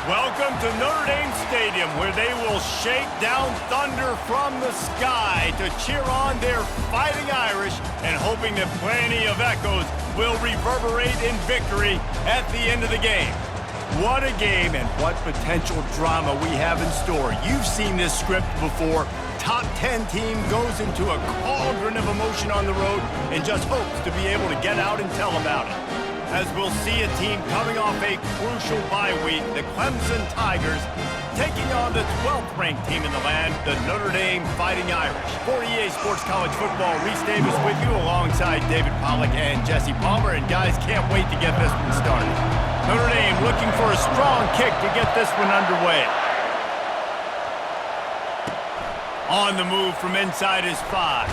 Welcome to Notre Dame Stadium, where they will shake down thunder from the sky to cheer on their Fighting Irish and hoping that plenty of echoes will reverberate in victory at the end of the game. What a game and what potential drama we have in store. You've seen this script before. Top 10 team goes into a cauldron of emotion on the road and just hopes to be able to get out and tell about it. As we'll see a team coming off a crucial bye week, the Clemson Tigers taking on the 12th ranked team in the land, the Notre Dame Fighting Irish. For EA Sports College Football, Reese Davis with you alongside David Pollack and Jesse Palmer. And guys, can't wait to get this one started. Notre Dame looking for a strong kick to get this one underway. On the move from inside his 5.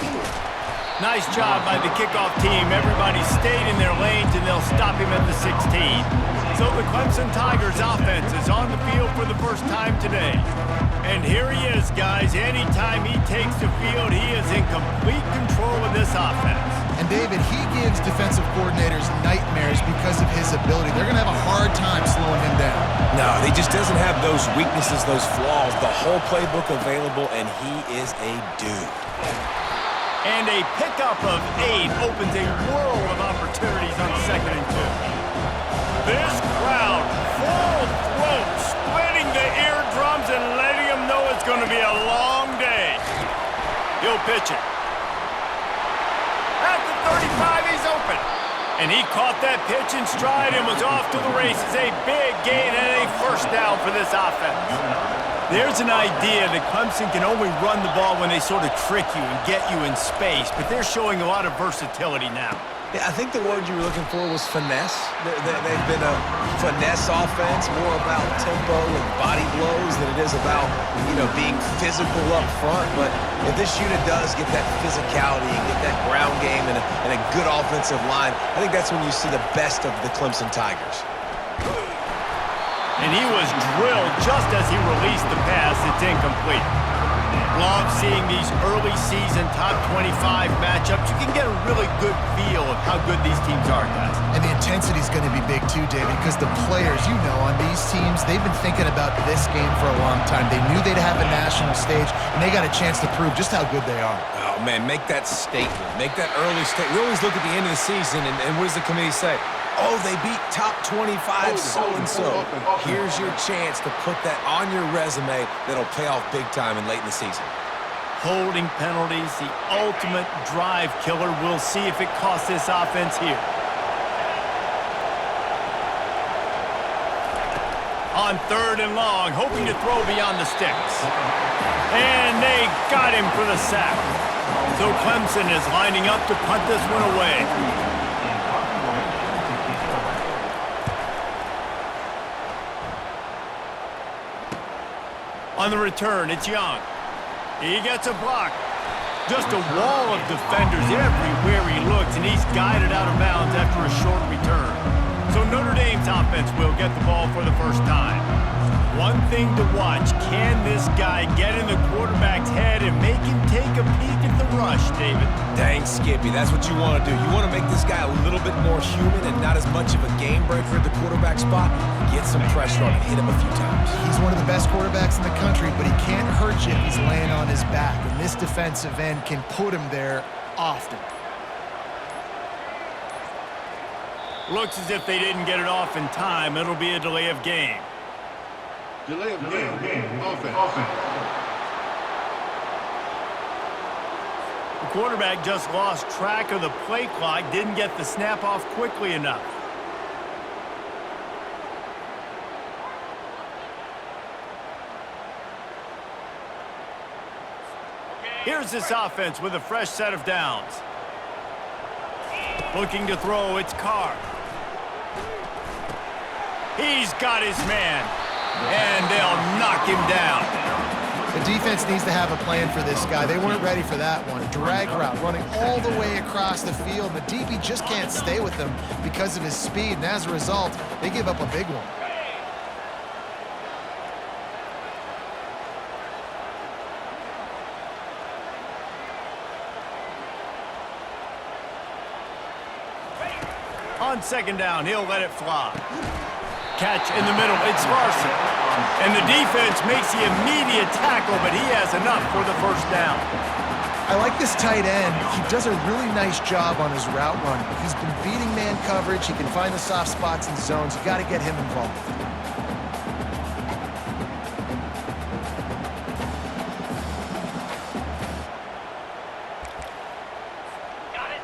Nice job by the kickoff team. Everybody stayed in their lanes, and they'll stop him at the 16. So the Clemson Tigers offense is on the field for the first time today. And here he is, guys. Anytime he takes the field, he is in complete control of this offense. And David, he gives defensive coordinators nightmares because of his ability. They're going to have a hard time slowing him down. No, he just doesn't have those weaknesses, those flaws. The whole playbook available, and he is a dude. And a pickup of 8 opens a world of opportunities on 2nd and 2. This crowd, full throat, splitting the eardrums and letting them know it's going to be a long day. He'll pitch it. At the 35, he's open. And he caught that pitch in stride and was off to the races. A big gain and a first down for this offense. There's an idea that Clemson can only run the ball when they sort of trick you and get you in space, but they're showing a lot of versatility now. Yeah, I think the word you were looking for was finesse. They've been a finesse offense, more about tempo and body blows than it is about, being physical up front. But if this unit does get that physicality and get that ground game and a good offensive line, I think that's when you see the best of the Clemson Tigers. And he was drilled just as he released the pass. It's incomplete. Love seeing these early season top 25 matchups. You can get a really good feel of how good these teams are, guys. And the intensity is going to be big too, David, because the players, on these teams, they've been thinking about this game for a long time. They knew they'd have a national stage, and they got a chance to prove just how good they are. Oh, man, make that statement. Make that early statement. We always look at the end of the season, and what does the committee say? Oh, they beat top 25 so-and-so. Here's your chance to put that on your resume that'll pay off big time and late in the season. Holding penalties, the ultimate drive killer. We'll see if it costs this offense here. On 3rd and long, hoping to throw beyond the sticks. And they got him for the sack. So Clemson is lining up to punt this one away. On the return, it's Young. He gets a block. Just a wall of defenders everywhere he looks, and he's guided out of bounds after a short return. So Notre Dame's offense will get the ball for the first time. One thing to watch, can this guy get in the quarterback's head and make him take a peek at the rush, David? Dang, Skippy, that's what you want to do. You want to make this guy a little bit more human and not as much of a game breaker at the quarterback spot. Get some pressure on him, hit him a few times. He's one of the best quarterbacks in the country, but he can't hurt you if he's laying on his back. And this defensive end can put him there often. Looks as if they didn't get it off in time. It'll be a delay of game. Delay of game. Offense. The quarterback just lost track of the play clock, didn't get the snap off quickly enough. Here's this offense with a fresh set of downs. Looking to throw, it's Carr. He's got his man, and they'll knock him down. The defense needs to have a plan for this guy. They weren't ready for that one. Drag route, running all the way across the field. The DB just can't stay with him because of his speed, and as a result, they give up a big one. On 2nd down, he'll let it fly. Catch in the middle, it's Larson. And the defense makes the immediate tackle, but he has enough for the first down. I like this tight end. He does a really nice job on his route running. He's been beating man coverage. He can find the soft spots and zones. You got to get him involved.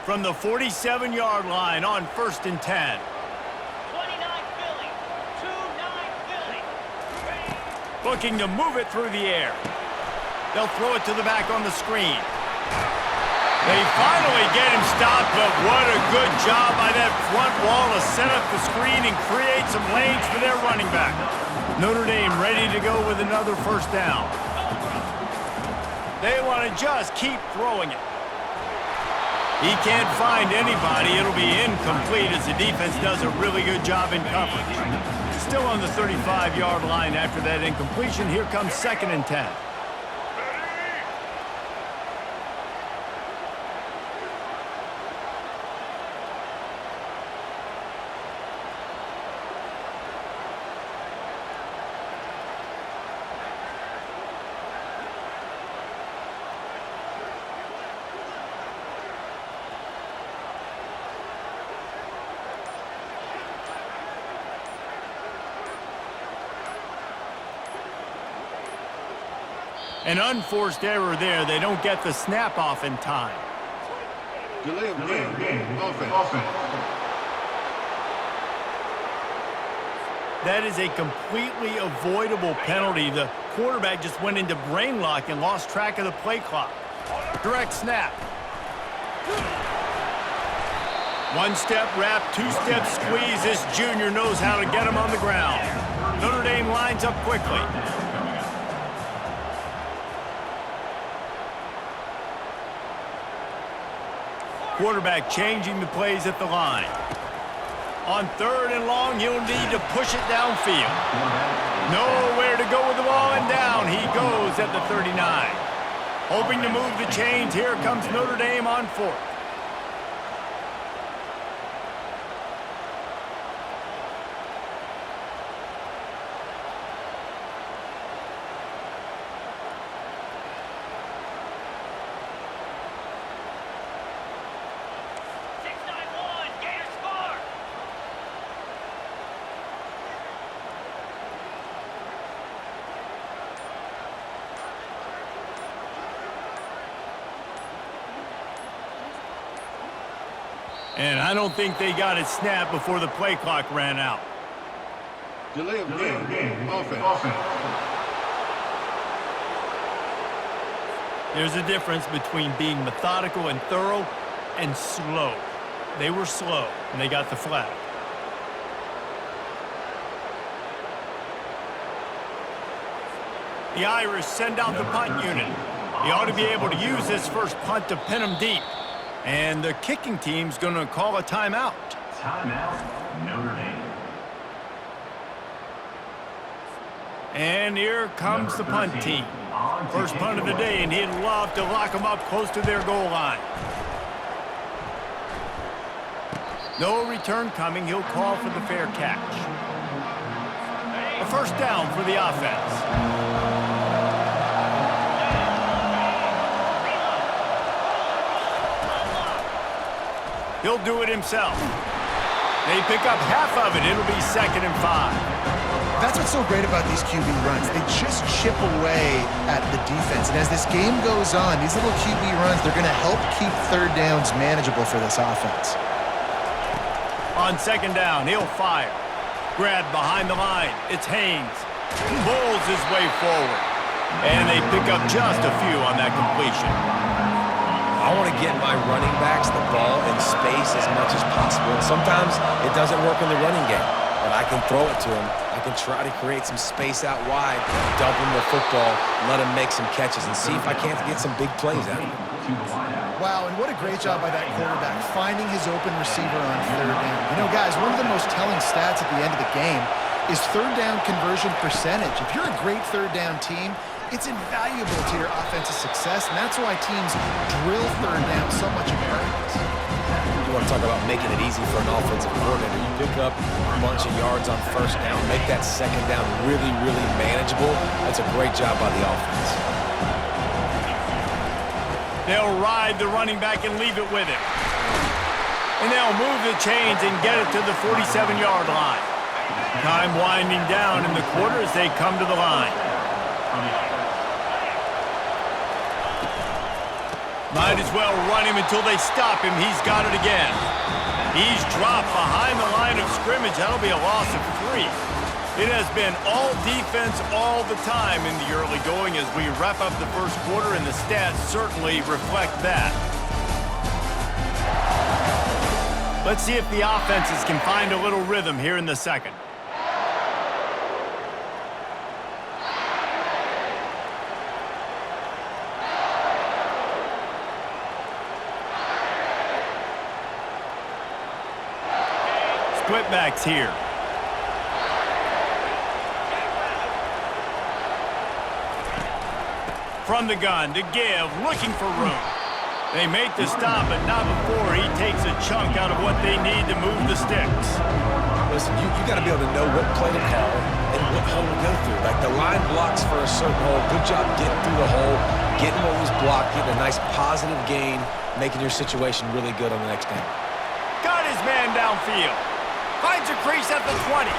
From the 47-yard line on 1st and 10. 29 Philly. 2-9 Philly. Looking to move it through the air. They'll throw it to the back on the screen. They finally get him stopped, but what a good job by that front wall to set up the screen and create some lanes for their running back. Notre Dame ready to go with another first down. They want to just keep throwing it. He can't find anybody. It'll be incomplete as the defense does a really good job in coverage. Still on the 35-yard line after that incompletion. Here comes 2nd and 10. An unforced error there. They don't get the snap off in time. Delay of game. Offense. That is a completely avoidable penalty. The quarterback just went into brain lock and lost track of the play clock. Direct snap. One-step wrap, two-step squeeze. This junior knows how to get him on the ground. Notre Dame lines up quickly. Quarterback changing the plays at the line. On 3rd and long, he'll need to push it downfield. Nowhere to go with the ball, and down he goes at the 39. Hoping to move the chains. Here comes Notre Dame on 4th. And I don't think they got it snapped before the play clock ran out. Delay of game. Offense. There's a difference between being methodical and thorough and slow. They were slow, and they got the flag. The Irish send out the punt unit. They ought to be able to use this first punt to pin them deep. And the kicking team's going to call a timeout. Timeout, Notre Dame. And here comes the punt team. First punt of the day, and he'd love to lock them up close to their goal line. No return coming. He'll call for the fair catch. A first down for the offense. He'll do it himself. They pick up half of it. It'll be 2nd and 5. That's what's so great about these QB runs. They just chip away at the defense. And as this game goes on, these little QB runs, they're going to help keep 3rd downs manageable for this offense. On 2nd down, he'll fire. Grabbed behind the line. It's Haynes. Bowls his way forward. And they pick up just a few on that completion. I want to get my running backs the ball in space as much as possible. And sometimes it doesn't work in the running game, but I can throw it to him. I can try to create some space out wide, dump him the football, let him make some catches, and see if I can't get some big plays out of him. Wow, and what a great job by that quarterback, finding his open receiver on 3rd down. You know, guys, one of the most telling stats at the end of the game is 3rd down conversion percentage. If you're a great 3rd down team, it's invaluable to your offensive success, and that's why teams drill 3rd down so much in practice. want to talk about making it easy for an offensive coordinator. You pick up a bunch of yards on first down, make that second down really, really manageable. That's a great job by the offense. They'll ride the running back and leave it with him. And they'll move the chains and get it to the 47-yard line. Time winding down in the quarter as they come to the line. Might as well run him until they stop him. He's got it again. He's dropped behind the line of scrimmage. That'll be a loss of 3. It has been all defense all the time in the early going as we wrap up the first quarter, and the stats certainly reflect that. Let's see if the offenses can find a little rhythm here in the second. Split backs here. From the gun to give, looking for room. They make the stop, but not before he takes a chunk out of what they need to move the sticks. Listen, you got to be able to know what play to call and what hole to go through. Like the line blocks for a certain hole. Good job getting through the hole, getting what was blocked, getting a nice positive gain, making your situation really good on the next down. Got his man downfield. Finds a crease at the 20.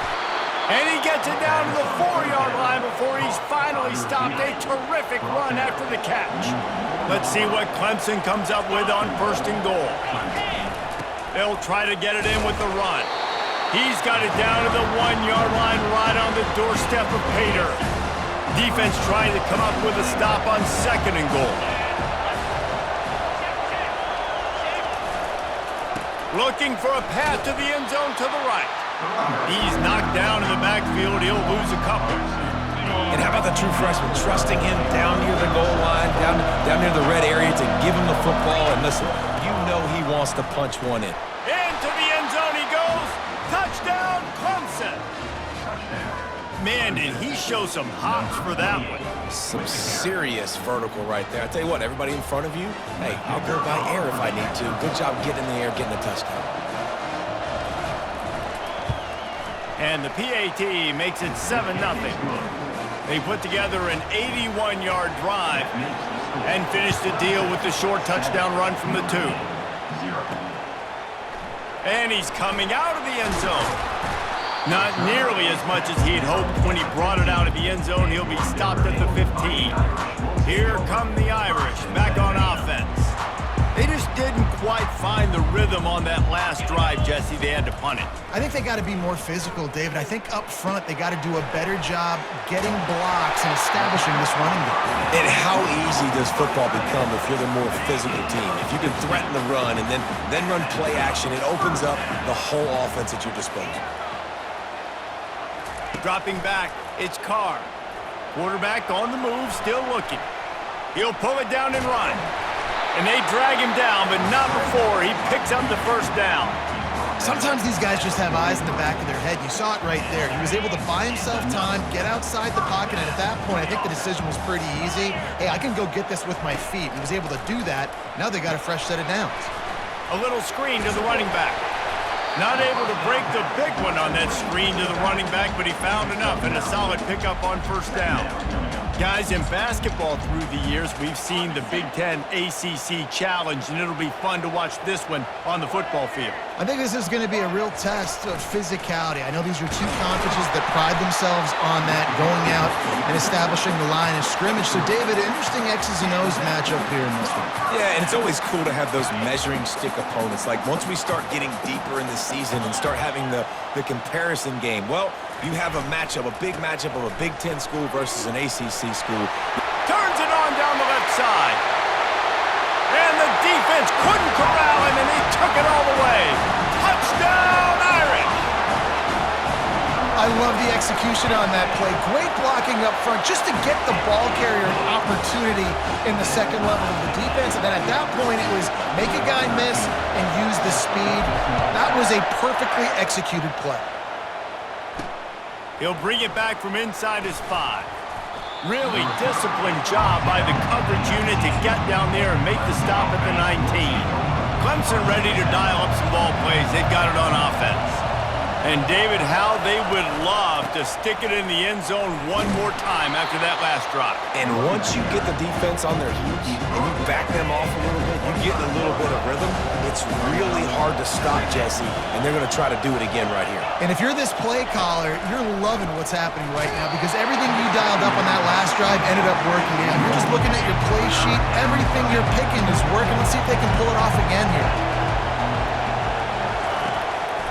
And he gets it down to the 4-yard line before he's finally stopped. A terrific run after the catch. Let's see what Clemson comes up with on 1st and goal. They'll try to get it in with the run. He's got it down to the 1-yard line right on the doorstep of Pater. Defense trying to come up with a stop on 2nd and goal. Looking for a path to the end zone to the right. He's knocked down in the backfield. He'll lose a couple. And how about the true freshman trusting him down near the goal line, down near the red area to give him the football? And listen, you know he wants to punch one in. Into the end zone he goes. Touchdown, Clemson. Man, did he show some hops for that one. Some serious vertical right there. I tell you what, everybody in front of you, hey, I'll go by air if I need to. Good job getting in the air, getting a touchdown. And the PAT makes it 7-0. They put together an 81-yard drive and finished the deal with the short touchdown run from the 2. And he's coming out of the end zone. Not nearly as much as he'd hoped when he brought it out of the end zone. He'll be stopped at the 15. Here come the Irish, back on offense. They just didn't quite find the rhythm on that last drive, Jesse. They had to punt it. I think they got to be more physical, David. I think up front they got to do a better job getting blocks and establishing this running game. And how easy does football become if you're the more physical team? If you can threaten the run and then run play action, it opens up the whole offense at your disposal. Dropping back, it's Carr. Quarterback on the move, still looking. He'll pull it down and run. And they drag him down, but not before he picks up the 1st down. Sometimes these guys just have eyes in the back of their head. You saw it right there. He was able to buy himself time, get outside the pocket, and at that point, I think the decision was pretty easy. Hey, I can go get this with my feet. He was able to do that. Now they got a fresh set of downs. A little screen to the running back. Not able to break the big one on that screen to the running back, but he found enough and a solid pickup on 1st down. Guys, in basketball through the years, we've seen the Big Ten ACC Challenge, and it'll be fun to watch this one on the football field. I think this is going to be a real test of physicality. I know these are two conferences that pride themselves on that, going out and establishing the line of scrimmage. So, David, interesting X's and O's matchup here in this one. Yeah, and it's always cool to have those measuring stick opponents. Like, once we start getting deeper in the season and start having the comparison game, well, you have a matchup, a big matchup of a Big Ten school versus an ACC school. Turns it on down the left side. And the defense couldn't corral him, and he took it all the way. Touchdown, Irish! I love the execution on that play. Great blocking up front just to get the ball carrier an opportunity in the second level of the defense. And then at that point, it was make a guy miss and use the speed. That was a perfectly executed play. He'll bring it back from inside his 5. Really disciplined job by the coverage unit to get down there and make the stop at the 19. Clemson ready to dial up some ball plays. They've got it on offense. And David, how they would love to stick it in the end zone one more time after that last drive. And once you get the defense on their heels and you back them off a little bit, you get a little bit of rhythm, it's really hard to stop, Jesse, and they're going to try to do it again right here. And if you're this play caller, you're loving what's happening right now because everything you dialed up on that last drive ended up working out. You're just looking at your play sheet. Everything you're picking is working. Let's see if they can pull it off again here.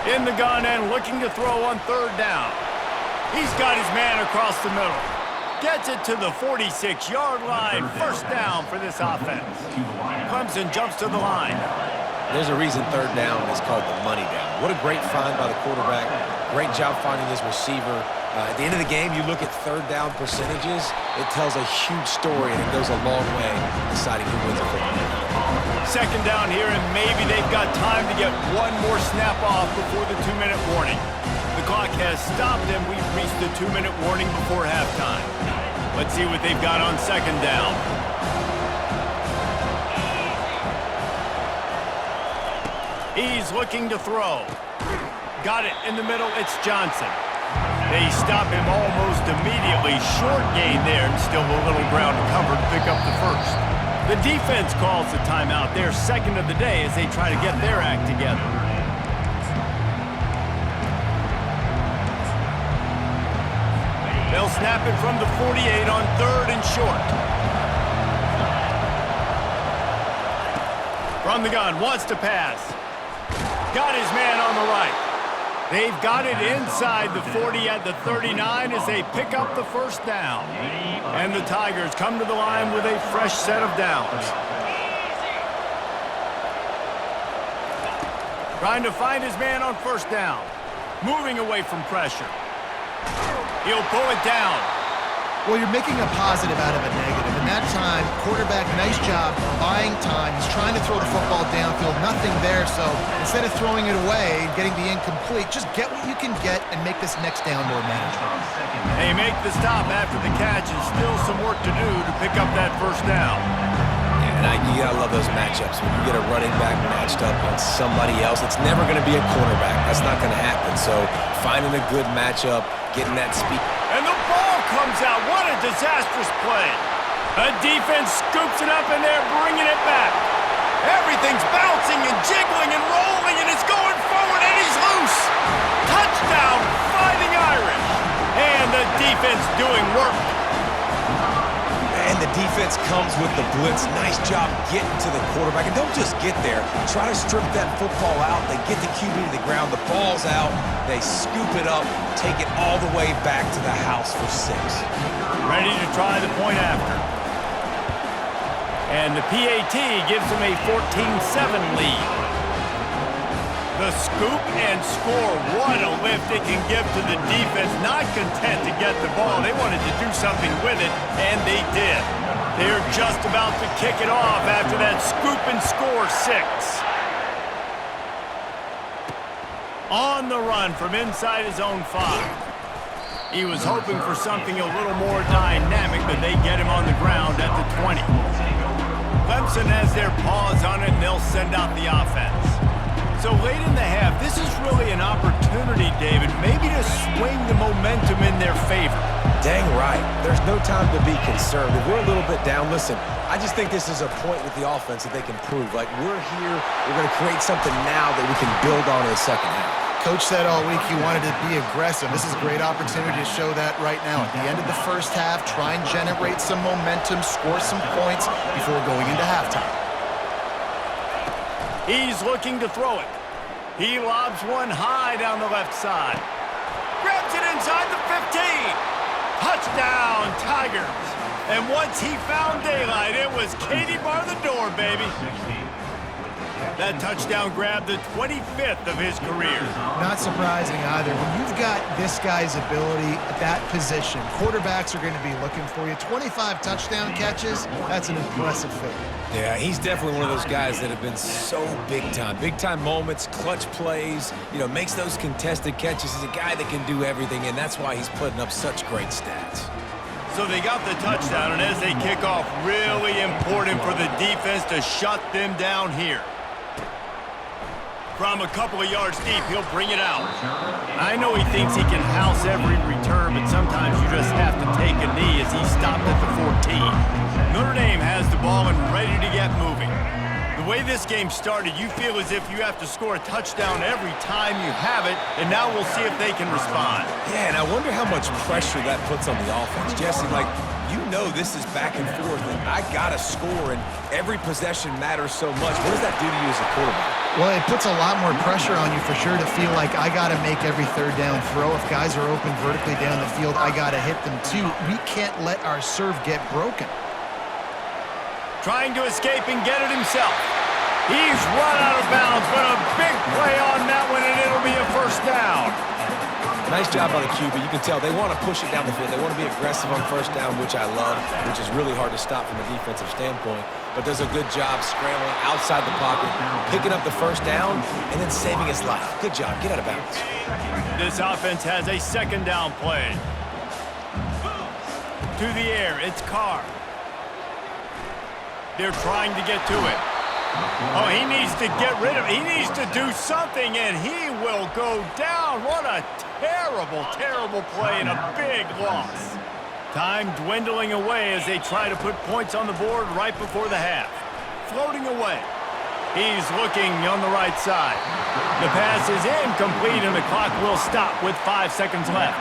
In the gun and looking to throw on third down. He's got his man across the middle. Gets it to the 46-yard line. First down for this offense. Clemson jumps to the line. There's a reason third down is called the money down. What a great find by the quarterback. Great job finding his receiver. At the end of the game, you look at third down percentages. It tells a huge story, and it goes a long way in deciding who wins a football game. Second down here, and maybe they've got time to get one more snap off before the 2-minute warning. The clock has stopped, and we've reached the 2-minute warning before halftime. Let's see what they've got on second down. He's looking to throw. Got it in the middle. It's Johnson. They stop him almost immediately. Short gain there, and still a little ground to cover to pick up the first. The defense calls the timeout. Their second of the day as they try to get their act together. They'll snap it from the 48 on third and short. From the gun, wants to pass. Got his man on the right. They've got it inside the 40 at the 39 as they pick up the first down. And the Tigers come to the line with a fresh set of downs. Trying to find his man on first down. Moving away from pressure. He'll pull it down. Well, you're making a positive out of a negative. And that time, quarterback, nice job buying time. He's trying to throw the football downfield. Nothing there, so instead of throwing it away and getting the incomplete, just get what you can get and make this next down more manageable. They make the stop after the catch and still some work to do to pick up that first down. Yeah, and you gotta love those matchups. When you get a running back matched up on somebody else, it's never gonna be a cornerback. That's not gonna happen. So finding a good matchup, getting that speed. And the ball comes out. What a disastrous play. The defense scoops it up and they're bringing it back. Everything's bouncing and jiggling and rolling, and it's going forward, and he's loose. Touchdown, Fighting Irish. And the defense doing work. And the defense comes with the blitz. Nice job getting to the quarterback. And don't just get there. Try to strip that football out. They get the QB to the ground. The ball's out. They scoop it up, take it all the way back to the house for 6. Ready to try the point after. And the PAT gives them a 14-7 lead. The scoop and score. What a lift it can give to the defense. Not content to get the ball. They wanted to do something with it, and they did. They're just about to kick it off after that scoop and score 6. On the run from inside his own 5. He was hoping for something a little more dynamic, but they get him on the ground at the 20. Clemson has their paws on it, and they'll send out the offense. So late in the half, this is really an opportunity, David, maybe to swing the momentum in their favor. Dang right. There's no time to be concerned. If we're a little bit down, listen, I just think this is a point with the offense that they can prove. Like, we're here, we're going to create something now that we can build on in the second half. Coach said all week he wanted to be aggressive. This is a great opportunity to show that right now. At the end of the first half, try and generate some momentum, score some points before going into halftime. He's looking to throw it. He lobs one high down the left side. Grabs it inside the 15. Touchdown, Tigers. And once he found daylight, it was Katie bar the door, baby. That touchdown grabbed the 25th of his career. Not surprising either. When you've got this guy's ability at that position, quarterbacks are going to be looking for you. 25 touchdown catches, that's an impressive feat. Yeah, he's definitely one of those guys that have been so big time. Big time moments, clutch plays, makes those contested catches. He's a guy that can do everything, and that's why he's putting up such great stats. So they got the touchdown, and as they kick off, really important for the defense to shut them down here. From a couple of yards deep, he'll bring it out. I know he thinks he can house every return, but sometimes you just have to take a knee as he stopped at the 14. Notre Dame has the ball and ready to get moving. The way this game started, you feel as if you have to score a touchdown every time you have it, and now we'll see if they can respond. Yeah, and I wonder how much pressure that puts on the offense. Jesse, like, you know this is back and forth, and I got to score, and every possession matters so much. What does that do to you as a quarterback? Well, it puts a lot more pressure on you for sure to feel like I got to make every third down throw. If guys are open vertically down the field, I got to hit them too. We can't let our serve get broken. Trying to escape and get it himself. He's run out of bounds, but a big play on that one, and it'll be a first down. Nice job by the QB. You can tell they want to push it down the field. They want to be aggressive on first down, which I love, which is really hard to stop from a defensive standpoint. But does a good job scrambling outside the pocket, picking up the first down, and then saving his life. Good job. Get out of bounds. This offense has a second down play. To the air, it's Carr. They're trying to get to it. Oh, he needs to get rid of it. He needs to do something, and he will go down. What a terrible, terrible play and a big loss. Time dwindling away as they try to put points on the board right before the half. Floating away. He's looking on the right side. The pass is incomplete, and the clock will stop with 5 seconds left.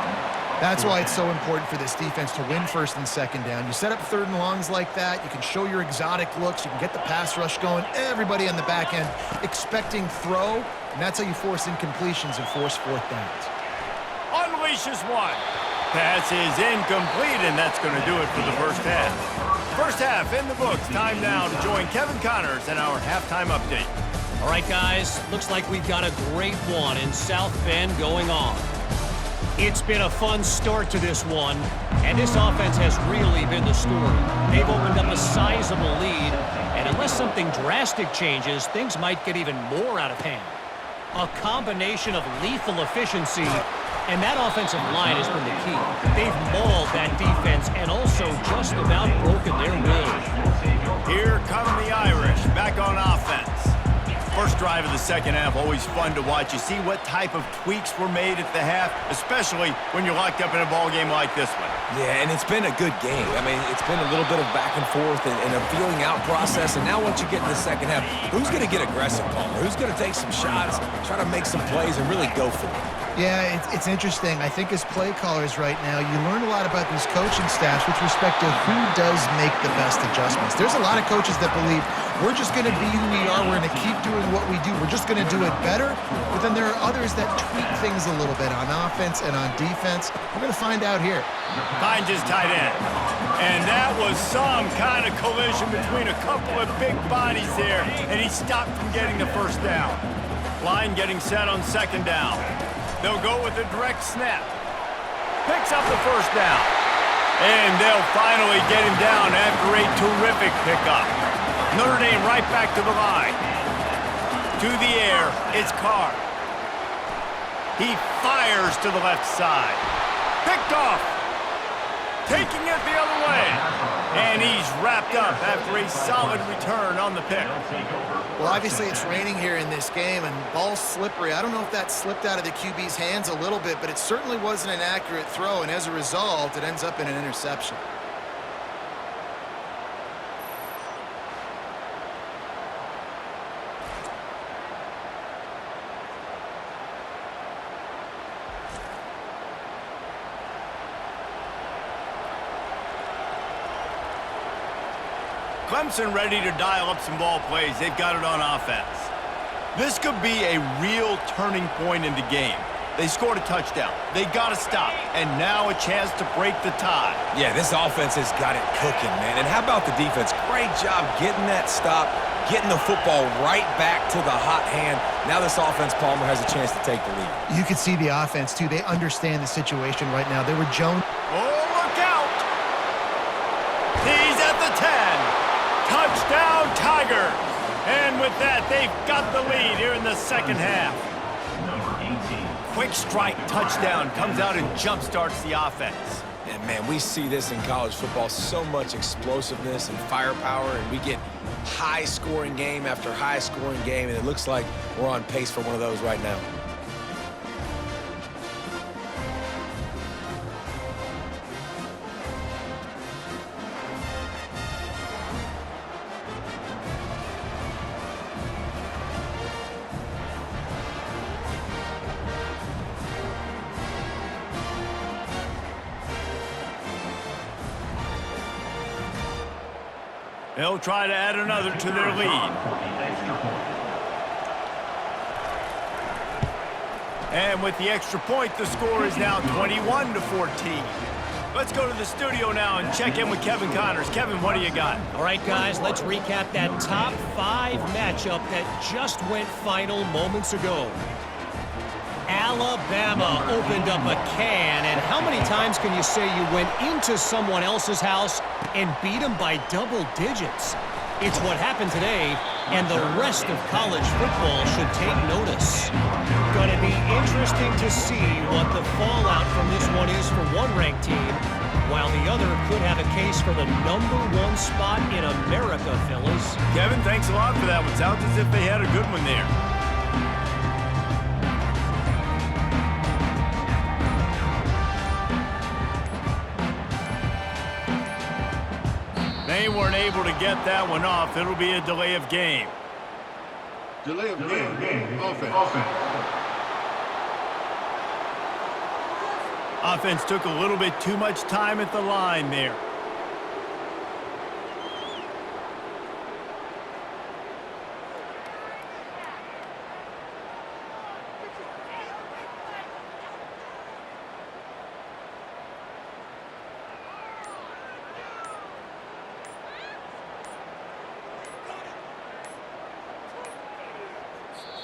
That's why it's so important for this defense to win first and second down. You set up third and longs like that, you can show your exotic looks, you can get the pass rush going, everybody on the back end expecting throw, and that's how you force incompletions and force fourth downs. Unleashes one. Pass is incomplete, and that's going to do it for the first half. First half in the books. Time now to join Kevin Connors in our halftime update. All right, guys, looks like we've got a great one in South Bend going on. It's been a fun start to this one, and this offense has really been the story. They've opened up a sizable lead, and unless something drastic changes, things might get even more out of hand. A combination of lethal efficiency, and that offensive line has been the key. They've mauled that defense and also just about broken their will. Here come the Irish, back on offense. First drive of the second half, always fun to watch. You see what type of tweaks were made at the half, especially when you're locked up in a ball game like this one. Yeah, and it's been a good game. I mean, it's been a little bit of back and forth and a feeling out process. And now once you get in the second half, who's going to get aggressive, Palmer? Who's going to take some shots, try to make some plays, and really go for it? Yeah, it's interesting. I think as play callers right now, you learn a lot about these coaching staffs with respect to who does make the best adjustments. There's a lot of coaches that believe we're just going to be who we are. We're going to keep doing what we do. We're just going to do it better. But then there are others that tweak things a little bit on offense and on defense. We're going to find out here. Finds his tight end. And that was some kind of collision between a couple of big bodies there, and he stopped from getting the first down. Line getting set on second down. They'll go with a direct snap. Picks up the first down. And they'll finally get him down after a terrific pickup. Notre Dame right back to the line. To the air, it's Carr. He fires to the left side. Picked off. Taking it the other way. And he's wrapped up after a solid return on the pick. Well, obviously it's raining here in this game, and ball's slippery. I don't know if that slipped out of the QB's hands a little bit, but it certainly wasn't an accurate throw, and as a result, it ends up in an interception. Clemson ready to dial up some ball plays. They've got it on offense. This could be a real turning point in the game. They scored a touchdown. They got to stop. And now a chance to break the tie. Yeah, this offense has got it cooking, man. And how about the defense? Great job getting that stop, getting the football right back to the hot hand. Now this offense, Palmer, has a chance to take the lead. You can see the offense, too. They understand the situation right now. They were Jones. Oh, look out! He's at the 10. Touchdown, Tigers! And with that, they've got the lead here in the second half. Number 18. Quick strike touchdown comes out and jump starts the offense. And, man, we see this in college football, so much explosiveness and firepower, and we get high-scoring game after high-scoring game, and it looks like we're on pace for one of those right now. They'll try to add another to their lead. And with the extra point, the score is now 21-14. Let's go to the studio now and check in with Kevin Connors. Kevin, what do you got? All right, guys, let's recap that top 5 matchup that just went final moments ago. Alabama opened up a can, and how many times can you say you went into someone else's house and beat them by double digits? It's what happened today, and the rest of college football should take notice. Going to be interesting to see what the fallout from this one is for one ranked team, while the other could have a case for the #1 spot in America, fellas. Kevin, thanks a lot for that one. Sounds as if they had a good one there. They weren't able to get that one off. It'll be a delay of game. Delay of game. Offense. Offense took a little bit too much time at the line there.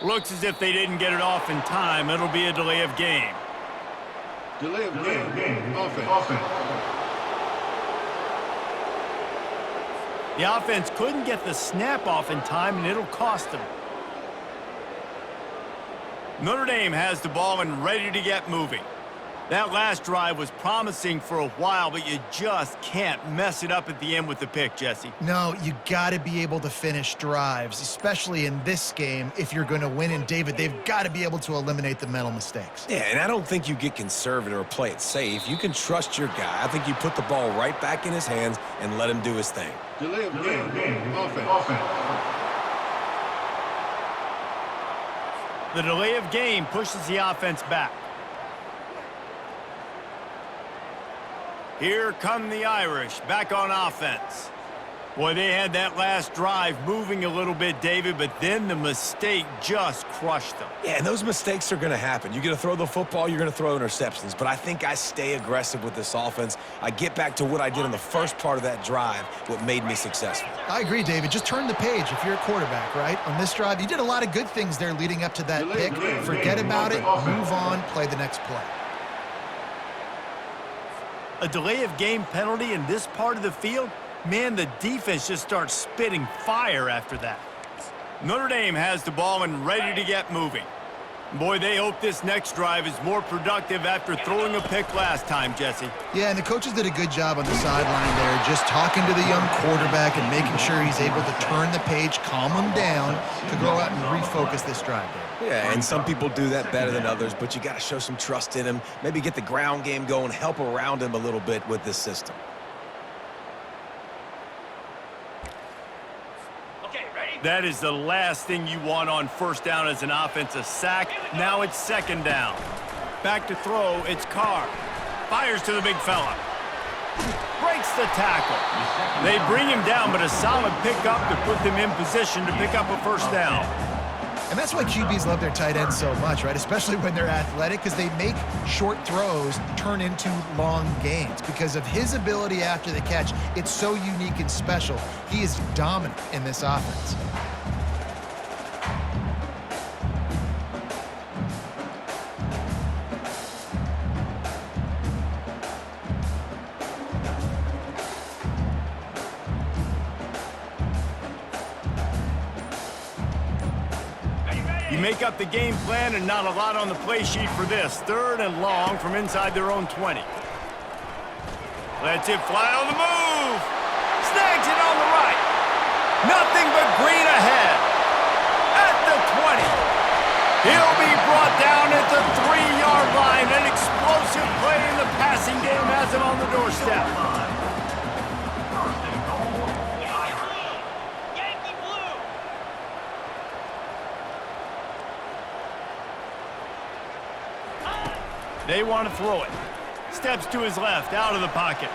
Looks as if they didn't get it off in time. It'll be a delay of game. Delay of game. Offense. The offense couldn't get the snap off in time, and it'll cost them. Notre Dame has the ball and ready to get moving. That last drive was promising for a while, but you just can't mess it up at the end with the pick, Jesse. No, you got to be able to finish drives, especially in this game if you're going to win. And, David, they've got to be able to eliminate the mental mistakes. Yeah, and I don't think you get conservative or play it safe. You can trust your guy. I think you put the ball right back in his hands and let him do his thing. Delay of game. Offense. The delay of game pushes the offense back. Here come the Irish, back on offense. Boy, they had that last drive moving a little bit, David, but then the mistake just crushed them. Yeah, and those mistakes are going to happen. You're going to throw the football, you're going to throw interceptions, but I think I stay aggressive with this offense. I get back to what I did in the first part of that drive, what made me successful. I agree, David. Just turn the page if you're a quarterback, right? On this drive, you did a lot of good things there leading up to that pick. Forget about it, move on, play the next play. A delay of game penalty in this part of the field, man, the defense just starts spitting fire after that. Notre Dame has the ball and ready to get moving. Boy, they hope this next drive is more productive after throwing a pick last time, Jesse. Yeah, and the coaches did a good job on the sideline there, just talking to the young quarterback and making sure he's able to turn the page, calm him down to go out and refocus this drive there. Yeah, and some people do that better than others, but you got to show some trust in him, maybe get the ground game going, help around him a little bit with this system. That is the last thing you want on first down as an offensive sack. Now it's second down. Back to throw, it's Carr. Fires to the big fella. Breaks the tackle. They bring him down, but a solid pickup to put them in position to pick up a first down. And that's why QBs love their tight ends so much, right? Especially when they're athletic, because they make short throws turn into long gains. Because of his ability after the catch, it's so unique and special. He is dominant in this offense. Make up the game plan and not a lot on the play sheet for this. 3rd and long from inside their own 20. Lets it fly on the move. Snags it on the right. Nothing but green ahead. At the 20. He'll be brought down at the 3-yard line. An explosive play in the passing game has him on the doorstep. Yankee blue. They want to throw it. Steps to his left, out of the pocket.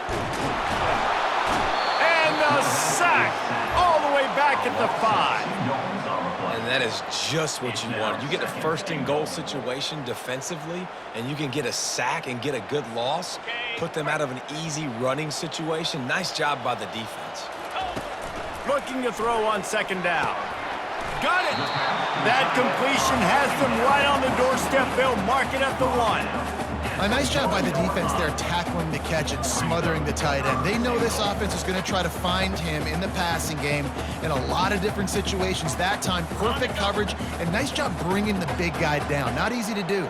And the sack all the way back at the 5. And that is just what you want. You get a first-and-goal situation defensively, and you can get a sack and get a good loss, put them out of an easy running situation. Nice job by the defense. Looking to throw on 2nd down. Got it! That completion has them right on the doorstep. They'll mark it at the 1. A nice job by the defense there tackling the catch and smothering the tight end. They know this offense is going to try to find him in the passing game in a lot of different situations. That time, perfect coverage, and nice job bringing the big guy down. Not easy to do.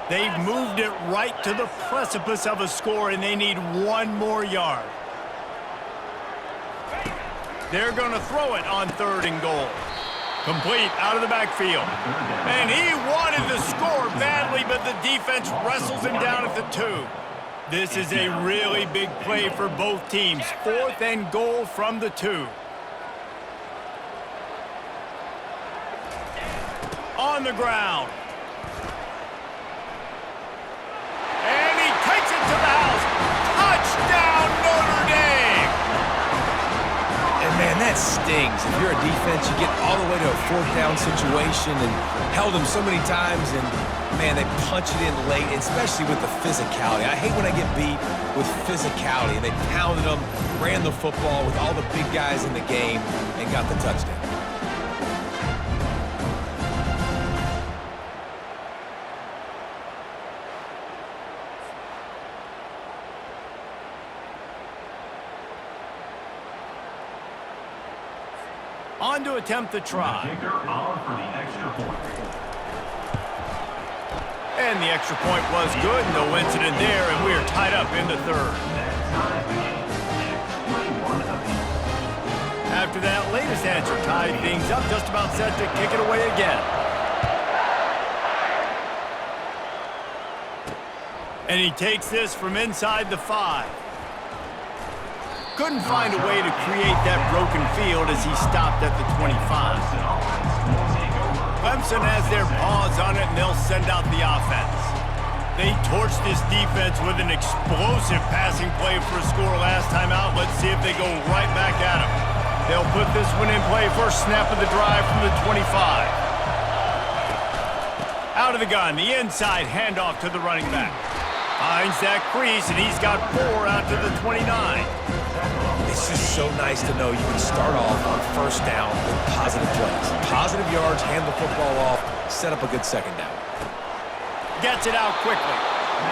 They've moved it right to the precipice of a score, and they need 1 more yard. They're going to throw it on 3rd and goal. Complete out of the backfield. And he wanted to score badly, but the defense wrestles him down at the 2. This is a really big play for both teams. 4th and goal from the 2. On the ground. And he takes it to the house. Touchdown, Notre Dame! And, man, that stings. If you're a defense, you get all the way to a 4th down situation and held them so many times, and, man, they punch it in late, especially with the physicality. I hate when I get beat with physicality. And they pounded them, ran the football with all the big guys in the game, and got the touchdown. On to attempt the try. Kicker on for the extra point. And the extra point was good. No incident there, and we are tied up in the 3rd. After that latest answer tied things up, just about set to kick it away again. And he takes this from inside the 5. Couldn't find a way to create that broken field as he stopped at the 25. Clemson has their paws on it, and they'll send out the offense. They torched this defense with an explosive passing play for a score last time out. Let's see if they go right back at him. They'll put this one in play. First snap of the drive from the 25. Out of the gun, the inside handoff to the running back. Finds that crease, and he's got 4 out to the 29. It's just so nice to know you can start off on 1st down with positive plays. Positive yards, hand the football off, set up a good 2nd down. Gets it out quickly.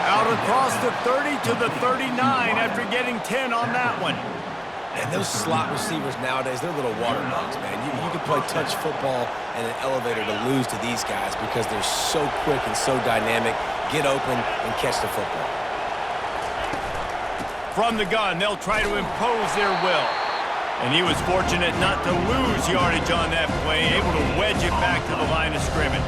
Out across the 30 to the 39 after getting 10 on that one. And those slot receivers nowadays, they're little water bugs, man. You can play touch football in an elevator to lose to these guys because they're so quick and so dynamic. Get open and catch the football. From the gun, they'll try to impose their will. And he was fortunate not to lose yardage on that play, able to wedge it back to the line of scrimmage.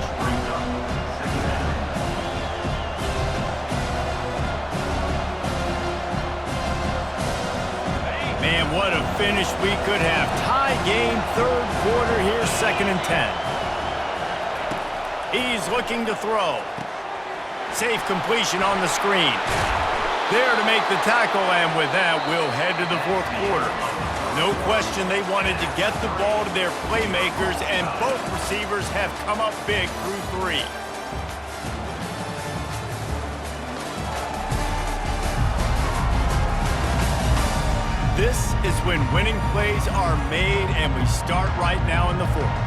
Man, what a finish we could have. Tie game, 3rd quarter here, 2nd and 10. He's looking to throw. Safe completion on the screen. There to make the tackle, and with that, we'll head to the 4th quarter. No question they wanted to get the ball to their playmakers, and both receivers have come up big through 3. This is when winning plays are made, and we start right now in the 4th.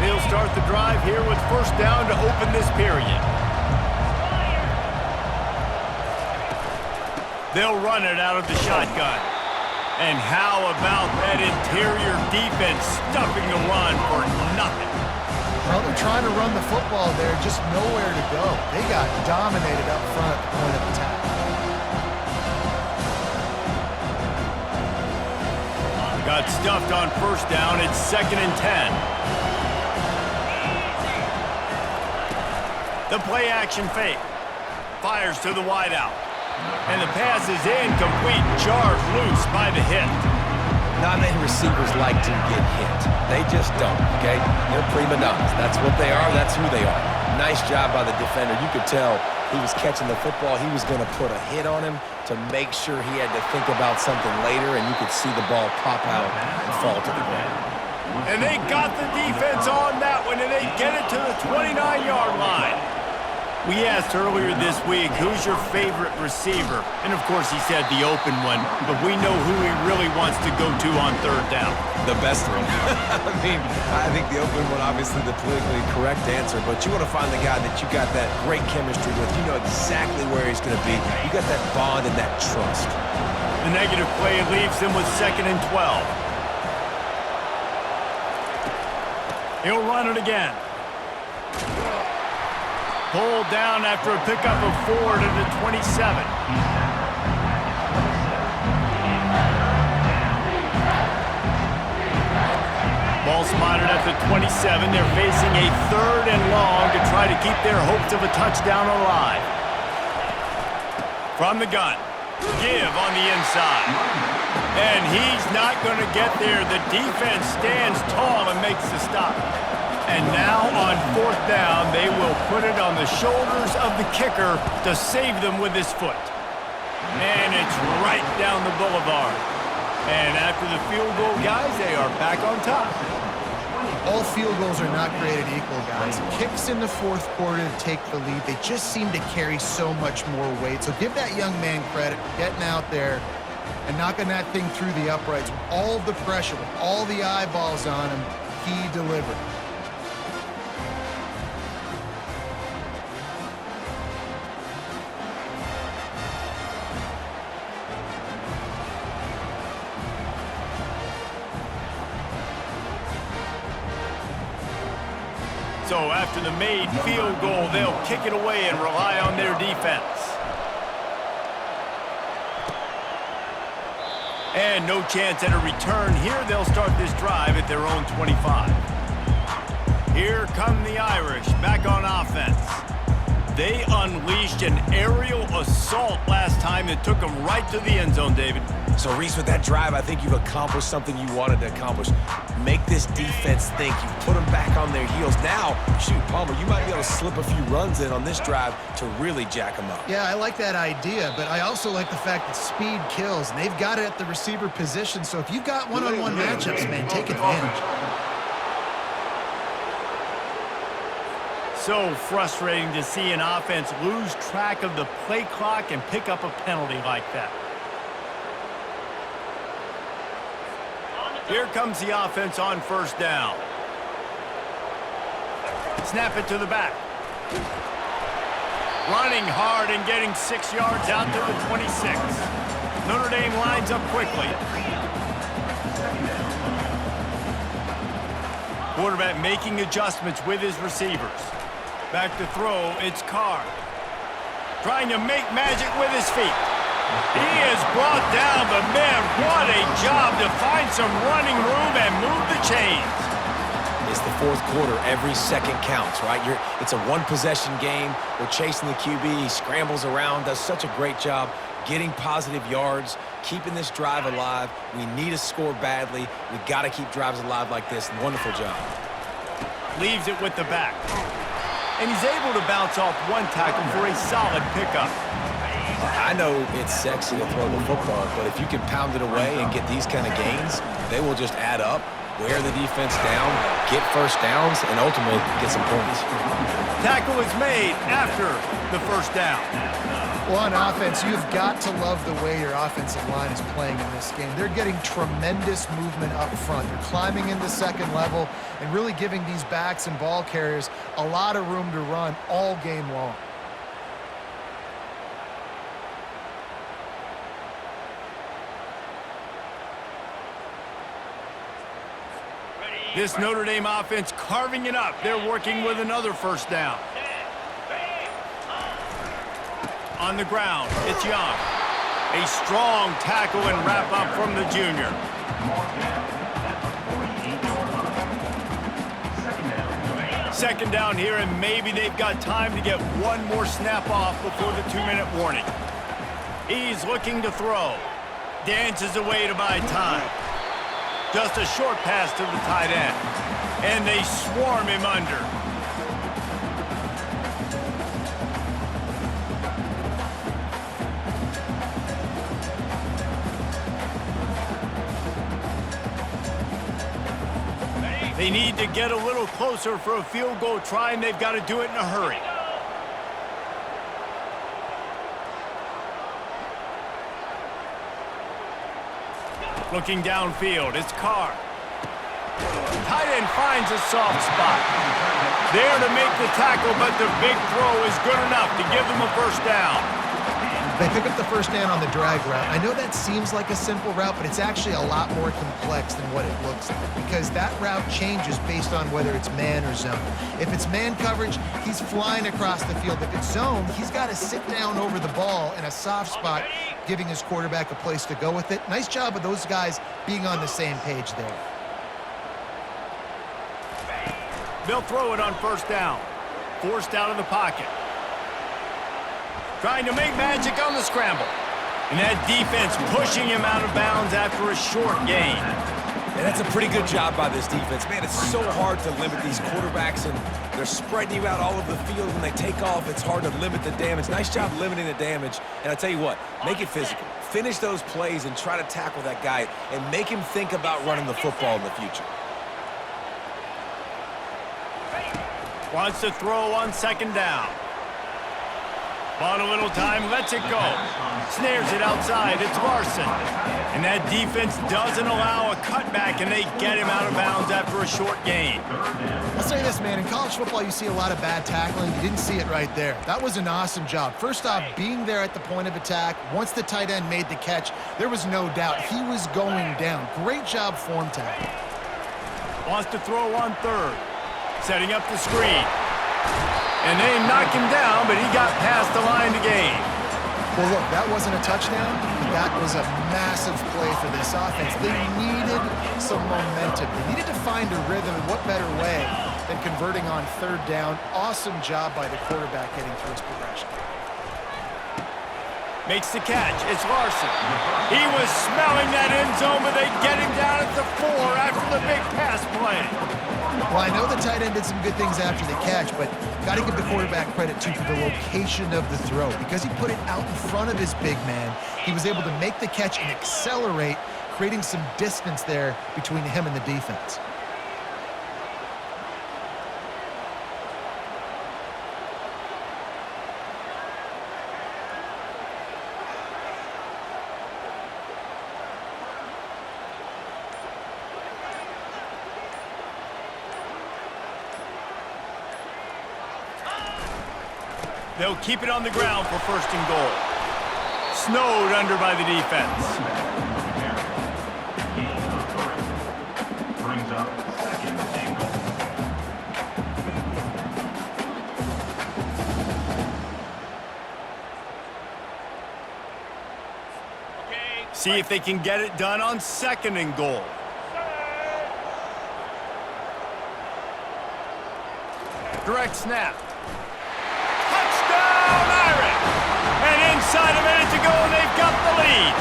They'll start the drive here with 1st down to open this period. They'll run it out of the shotgun. And how about that interior defense stuffing the run for nothing? Well, they're trying to run the football there, just nowhere to go. They got dominated up front. Got stuffed on first down. It's 2nd and 10. The play action fake. Fires to the wideout. And the pass is incomplete. Jarred loose by the hit. Not many receivers like to get hit. They just don't, okay? They're prima donnas. That's what they are. That's who they are. Nice job by the defender. You could tell he was catching the football. He was going to put a hit on him to make sure he had to think about something later, and you could see the ball pop out and fall to the ground. And they got the defense on that one, and they get it to the 29-yard line. We asked earlier this week, who's your favorite receiver? And, of course, he said the open one, but we know who he really wants to go to on third down. The best one. I think the open one, obviously the politically correct answer, but you want to find the guy that you got that great chemistry with. You know exactly where he's going to be. You got that bond and that trust. The negative play leaves them with 2nd and 12. He'll run it again. Pulled down after a pickup of 4 to the 27. Ball spotted at the 27. They're facing a 3rd and long to try to keep their hopes of a touchdown alive. From the gun. Give on the inside. And he's not going to get there. The defense stands tall and makes the stop. And now on 4th down, they will put it on the shoulders of the kicker to save them with his foot. And it's right down the boulevard. And after the field goal, guys, they are back on top. All field goals are not created equal, guys. Kicks in the 4th quarter to take the lead. They just seem to carry so much more weight. So give that young man credit for getting out there and knocking that thing through the uprights with all of the pressure, with all the eyeballs on him. He delivered. So after the made field goal, they'll kick it away and rely on their defense. And no chance at a return here. They'll start this drive at their own 25. Here come the Irish back on offense. They unleashed an aerial assault last time that took them right to the end zone, David. So, Reese, with that drive, I think you've accomplished something you wanted to accomplish. Make this defense think. You've put them back on their heels. Now, shoot, Palmer, you might be able to slip a few runs in on this drive to really jack them up. Yeah, I like that idea, but I also like the fact that speed kills, and they've got it at the receiver position. So if you've got one-on-one matchups, man, take advantage. So frustrating to see an offense lose track of the play clock and pick up a penalty like that. Here comes the offense on 1st down. Snap it to the back. Running hard and getting 6 yards out to the 26. Notre Dame lines up quickly. Quarterback making adjustments with his receivers. Back to throw, it's Carr. Trying to make magic with his feet. He is brought down, but man, what a job to find some running room and move the chains. It's the 4th quarter. Every second counts, right? It's a one-possession game. We're chasing the QB. He scrambles around, does such a great job getting positive yards, keeping this drive alive. We need to score badly. We got to keep drives alive like this. Wonderful job. Leaves it with the back. And he's able to bounce off one tackle for a solid pickup. I know it's sexy to throw the football, but if you can pound it away and get these kind of gains, they will just add up, wear the defense down, get first downs, and ultimately get some points. Tackle is made after the 1st down. Well, on offense, you've got to love the way your offensive line is playing in this game. They're getting tremendous movement up front. They're climbing into 2nd level and really giving these backs and ball carriers a lot of room to run all game long. This Notre Dame offense carving it up. They're working with another 1st down. On the ground, it's Young. A strong tackle and wrap up from the junior. Second down here, and maybe they've got time to get one more snap off before the 2-minute warning. He's looking to throw. Dances away to buy time. Just a short pass to the tight end. And they swarm him under. They need to get a little closer for a field goal try, and they've got to do it in a hurry. Looking downfield, it's Carr. Tight end finds a soft spot. There to make the tackle, but the big throw is good enough to give them a first down. They pick up the first down on the drag route. I know that seems like a simple route, but it's actually a lot more complex than what it looks like because that route changes based on whether it's man or zone. If it's man coverage, he's flying across the field. If it's zone, he's got to sit down over the ball in a soft spot, giving his quarterback a place to go with it. Nice job of those guys being on the same page there. They'll throw it on first down. Forced out of the pocket. Trying to make magic on the scramble. And that defense pushing him out of bounds after a short gain. And that's a pretty good job by this defense. Man, it's so hard to limit these quarterbacks, and they're spreading you out all over the field. When they take off, it's hard to limit the damage. Nice job limiting the damage. And I tell you what, make it physical. Finish those plays and try to tackle that guy and make him think about running the football in the future. Wants to throw on second down. Bought a little time, lets it go. Snares it outside, it's Larson. And that defense doesn't allow a cutback, and they get him out of bounds after a short gain. I'll say this, man, in college football you see a lot of bad tackling. You didn't see it right there. That was an awesome job. First off, being there at the point of attack. Once the tight end made the catch, there was no doubt he was going down. Great job form tackle. Wants to throw on third. Setting up the screen. And they knock him down, but he got past the line to gain. Well, look, that wasn't a touchdown, but that was a massive play for this offense. They needed some momentum. They needed to find a rhythm, and what better way than converting on third down. Awesome job by the quarterback getting through his progression. Makes the catch. It's Larson. He was smelling that end zone, but they get him down at the 4 after the big pass play. Well, I know the tight end did some good things after the catch, but got to give the quarterback credit, too, for the location of the throw. Because he put it out in front of his big man, he was able to make the catch and accelerate, creating some distance there between him and the defense. They'll keep it on the ground for first and goal. Snowed under by the defense. Brings up second and goal. See if they can get it done on second and goal. Direct snap. Touchdown, Irish! And inside a minute to go, and they've got the lead.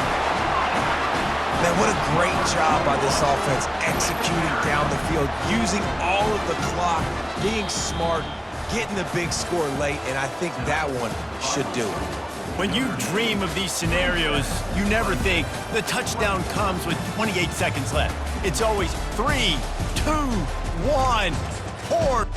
Man, what a great job by this offense executing down the field, using all of the clock, being smart, getting the big score late, and I think that one should do it. When you dream of these scenarios, you never think the touchdown comes with 28 seconds left. It's always 3, 2, 1, 4.